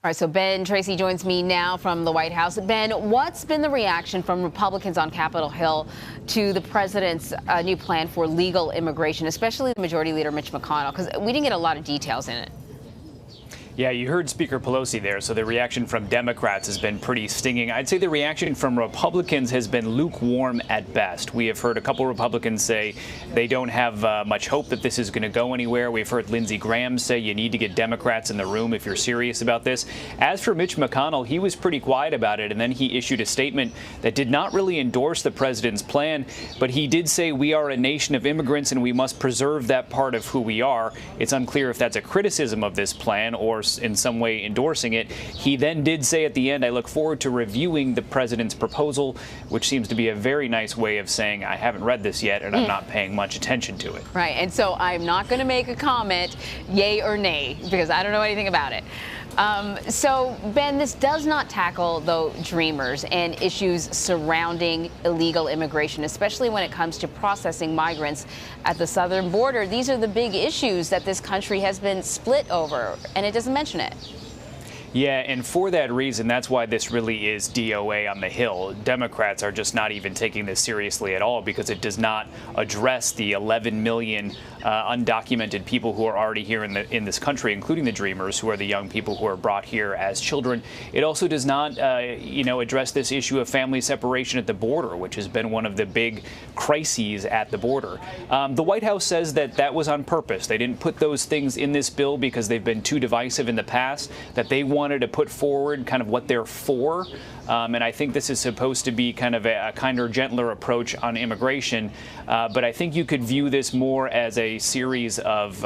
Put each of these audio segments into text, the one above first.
All right, so Ben Tracy joins me now from the White House. Ben, what's been the reaction from Republicans on Capitol Hill to the president's new plan for legal immigration, especially the Majority Leader Mitch McConnell? Because we didn't get a lot of details in it. Yeah, you heard Speaker Pelosi there, so the reaction from Democrats has been pretty stinging. I'd say the reaction from Republicans has been lukewarm at best. We have heard a couple Republicans say they don't have much hope that this is going to go anywhere. We've heard Lindsey Graham say you need to get Democrats in the room if you're serious about this. As for Mitch McConnell, he was pretty quiet about it, and then he issued a statement that did not really endorse the president's plan, but he did say we are a nation of immigrants and we must preserve that part of who we are. It's unclear if that's a criticism of this plan or in some way endorsing it. He then did say at the end, I look forward to reviewing the president's proposal, which seems to be a very nice way of saying I haven't read this yet and I'm not paying much attention to it. Right, and so I'm not going to make a comment, yay or nay, because I don't know anything about it. So, Ben, this does not tackle, though, dreamers and issues surrounding illegal immigration, especially when it comes to processing migrants at the southern border. These are the big issues that this country has been split over, and it doesn't mention it. Yeah, and for that reason, that's why this really is DOA on the Hill. Democrats are just not even taking this seriously at all because it does not address the 11 million undocumented people who are already here in this country, including the dreamers, who are the young people who are brought here as children. It also does not, address this issue of family separation at the border, which has been one of the big crises at the border. The White House says that that was on purpose. They didn't put those things in this bill because they've been too divisive in the past, that they wanted to put forward kind of what they're for. And I think this is supposed to be kind of a kinder, gentler approach on immigration. But I think you could view this more as a series of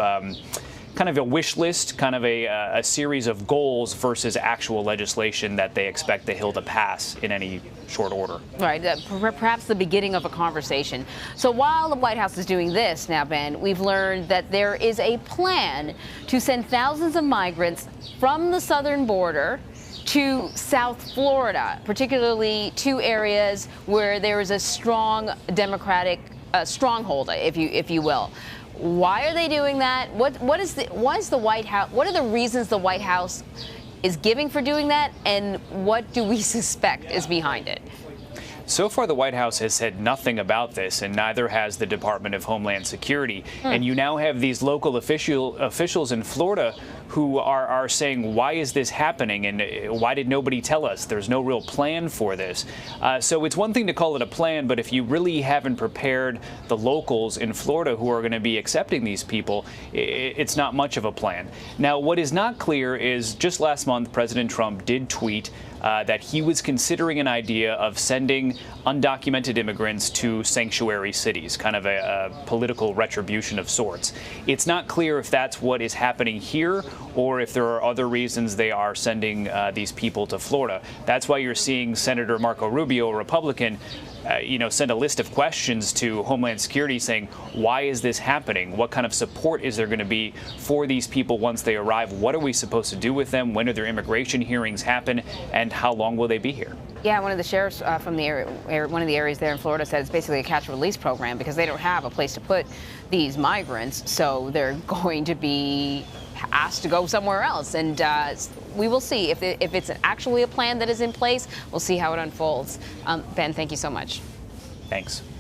kind of a wish list, kind of a series of goals versus actual legislation that they expect the Hill to pass in any short order. Right, perhaps the beginning of a conversation. So while the White House is doing this now, Ben, we've learned that there is a plan to send thousands of migrants from the southern border to South Florida, particularly two areas where there is a strong Democratic stronghold, if you will. Why are they doing that? Why is the White House? What are the reasons the White House is giving for doing that, and what do we suspect is behind it? So far, the White House has said nothing about this, and neither has the Department of Homeland Security. And you now have these local officials in Florida who are saying, why is this happening, and why did nobody tell us? There's no real plan for this. So it's one thing to call it a plan, but if you really haven't prepared the locals in Florida who are going to be accepting these people, it's not much of a plan. Now, what is not clear is just last month, President Trump did tweet that he was considering an idea of sending undocumented immigrants to sanctuary cities, kind of a political retribution of sorts. It's not clear if that's what is happening here or if there are other reasons they are sending these people to Florida. That's why you're seeing Senator Marco Rubio, a Republican, send a list of questions to Homeland Security saying, why is this happening? What kind of support is there going to be for these people once they arrive? What are we supposed to do with them? When do their immigration hearings happen? And how long will they be here? Yeah, one of the sheriffs from the area, one of the areas there in Florida said it's basically a catch-and-release program because they don't have a place to put these migrants, so they're going to be asked to go somewhere else. And we will see if it's actually a plan that is in place. We'll see how it unfolds. Ben, thank you so much. Thanks.